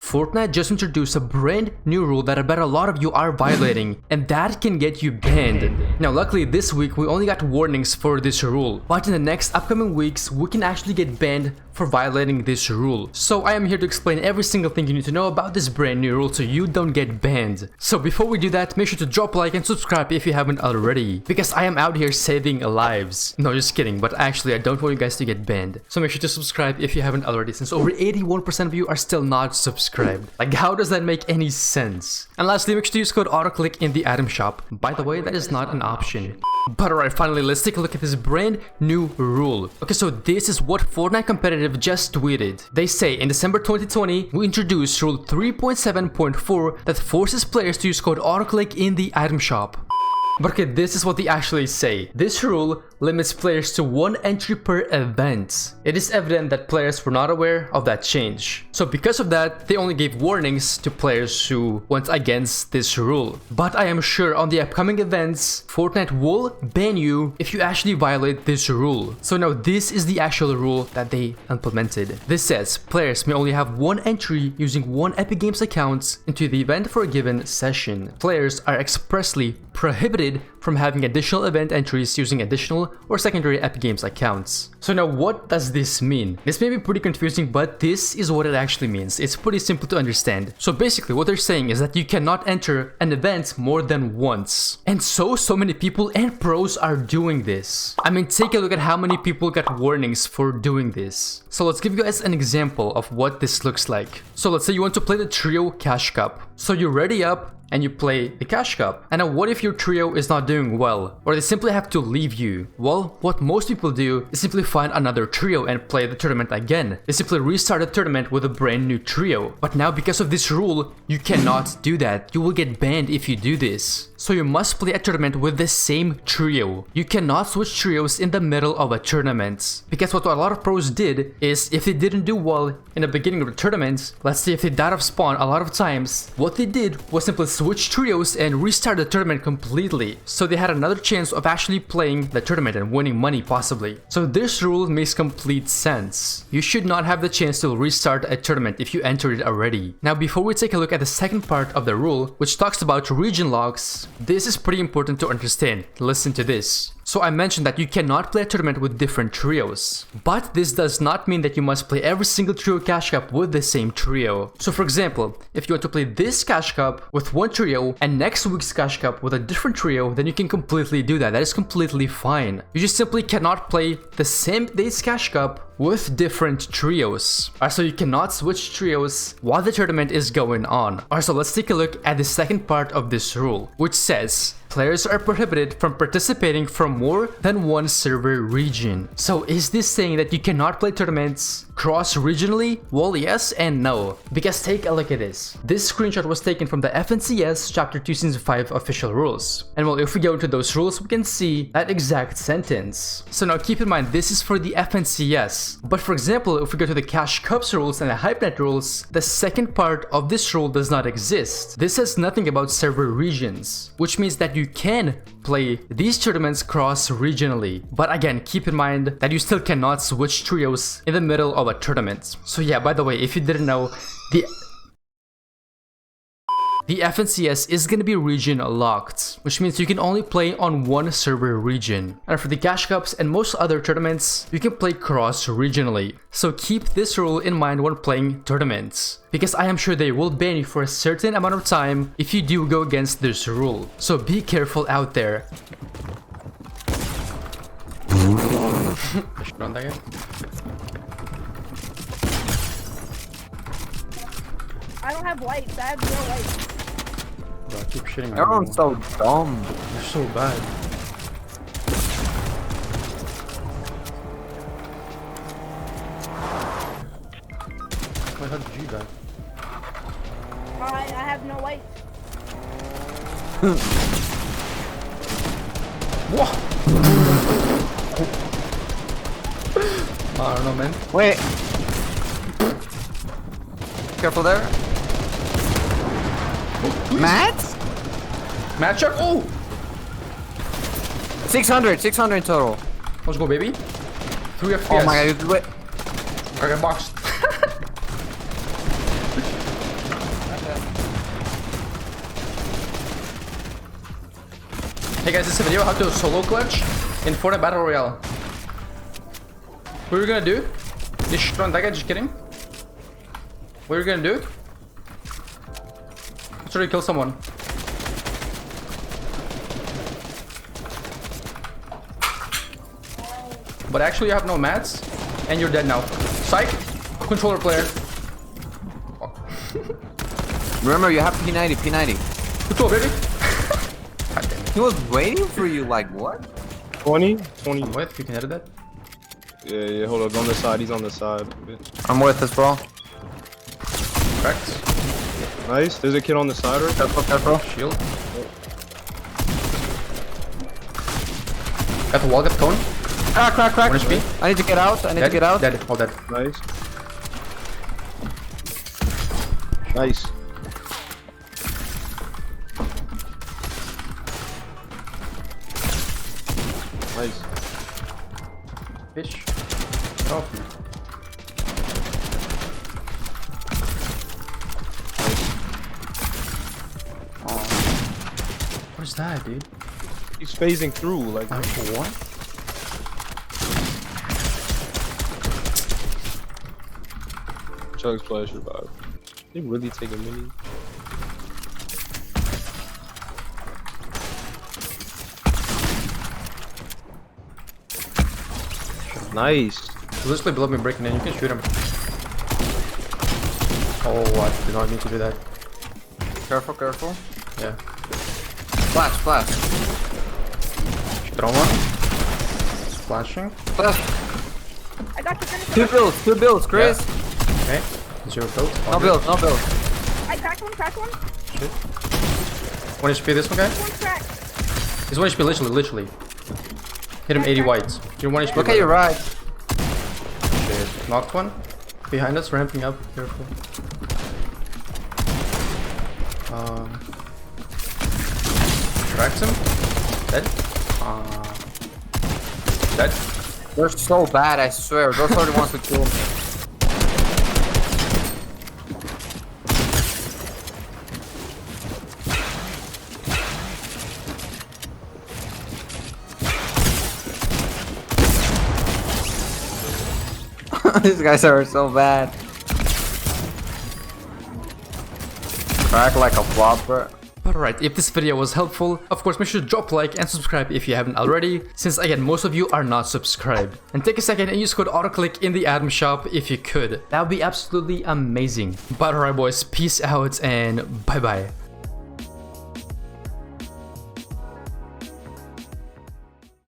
Fortnite just introduced a brand new rule that I bet a lot of you are violating, and that can get you banned. Now luckily this week we only got warnings for this rule, but in the next upcoming weeks we can actually get banned for violating this rule. So I am here to explain every single thing you need to know about this brand new rule so you don't get banned. So before we do that, make sure to drop a like and subscribe if you haven't already, because I am out here saving lives. No, just kidding, but actually I don't want you guys to get banned. So make sure to subscribe if you haven't already, since over 81% of you are still not subscribed. Like, how does that make any sense? And lastly, make sure to use code AUTOCLICK in the item shop. By the way, that is not an option. But alright, finally, let's take a look at this brand new rule. Okay, so this is what Fortnite Competitive just tweeted. They say, in December 2020, we introduced Rule 3.7.4 that forces players to use code AUTOCLICK in the item shop. But okay, this is what they actually say. This rule limits players to 1 entry per event. It is evident that players were not aware of that change. So because of that, they only gave warnings to players who went against this rule. But I am sure on the upcoming events, Fortnite will ban you if you actually violate this rule. So now this is the actual rule that they implemented. This says players may only have 1 entry using 1 Epic Games account into the event for a given session. Players are expressly prohibited from having additional event entries using additional or secondary Epic Games accounts. So now what does this mean? This may be pretty confusing, but this is what it actually means. It's pretty simple to understand. So basically what they're saying is that you cannot enter an event more than once. And so many people and pros are doing this. I mean, take a look at how many people got warnings for doing this. So let's give you guys an example of what this looks like. So let's say you want to play the Trio Cash Cup. So you're ready up and you play the Cash Cup. And now what if your trio is not doing well, or they simply have to leave you? Well, what most people do is simply find another trio and play the tournament again. They simply restart the tournament with a brand new trio. But now because of this rule, you cannot do that. You will get banned if you do this. So you must play a tournament with the same trio. You cannot switch trios in the middle of a tournament. Because what a lot of pros did is, if they didn't do well in the beginning of the tournament, let's say if they died of spawn a lot of times, what they did was simply switch trios and restart the tournament completely. So they had another chance of actually playing the tournament and winning money possibly. So this rule makes complete sense. You should not have the chance to restart a tournament if you entered it already. Now before we take a look at the second part of the rule, which talks about region locks, this is pretty important to understand. Listen to this. So I mentioned that you cannot play a tournament with different trios, but this does not mean that you must play every single Trio Cash Cup with the same trio. So for example, if you want to play this Cash Cup with one trio and next week's Cash Cup with a different trio, then you can completely do that. That is completely fine. You just simply cannot play the same day's Cash Cup with different trios. Alright, so you cannot switch trios while the tournament is going on. Alright, so let's take a look at the second part of this rule, which says players are prohibited from participating from more than one server region. So is this saying that you cannot play tournaments cross-regionally? Well, yes and no. Because take a look at this. This screenshot was taken from the FNCS Chapter 2 Season 5 official rules. And well, if we go into those rules, we can see that exact sentence. So now keep in mind, this is for the FNCS. But for example, if we go to the Cash Cups rules and the HypeNet rules, the second part of this rule does not exist. This says nothing about server regions, which means that you can play these tournaments cross-regionally. But again, keep in mind that you still cannot switch trios in the middle of a tournament. So yeah, by the way, if you didn't know, the FNCS is going to be region locked, which means you can only play on one server region. And for the Cash Cups and most other tournaments, you can play cross-regionally. So keep this rule in mind when playing tournaments, because I am sure they will ban you for a certain amount of time if you do go against this rule. So be careful out there. I should run that guy. I don't have lights. I have no lights. Bro, I keep shitting on Everyone's so dumb. You're so bad. Why, how did you die? I have no lights. Whoa! I don't know, man. Wait. Careful there. Matt? Matchup? Oh! 600 in total. Let's go, baby. 3 FPS. Oh my god, wait. I got boxed. Hey guys, this is a video how to solo clutch in Fortnite Battle Royale. What are we gonna do? Just shoot on that guy, just kidding. What are we gonna do? Let's try to kill someone. But actually you have no mats, and you're dead now. Psych! Controller player. Remember, you have P90, P90. Control, baby! God damn it. He was waiting for you, like, what? 20? 20. I'm with, you can edit that. Yeah, hold up. On the side. He's on the side. I'm with as well. Cracked. Nice. There's a kid on the side right? Careful, careful. Shield. Got the wall, got the cone. Crack, crack, crack. 1 HP. I need to get out. I need to get out. Dead, all dead. Nice. Nice. Nice. Bitch. Get off me. What is that, dude? He's phasing through. Like, What? Chug splash revive. They really take a mini. Nice. He's literally below me breaking in. You can shoot him. Oh, I did not mean to do that. Careful, careful. Yeah. Flash, flash. Throw one. Splashing. Flash. I got you finished. Two builds, Chris. Okay. Zero build. No build, no build. I cracked one. Shit. 1 HP this one guy. One cracked. He's 1 HP literally. Hit him 80 whites. You're 1 HP. Look at your right. Shit. Knocked one. Behind us, ramping up. Careful. Cracked him. Dead. Dead. They're so bad, I swear. Those are the ones who kill me. These guys are so bad. Crack like a flopper. But alright, if this video was helpful, of course make sure to drop a like and subscribe if you haven't already, since again most of you are not subscribed. And take a second and use code AUTOCLICK in the item shop if you could. That would be absolutely amazing. But alright boys, peace out and bye bye.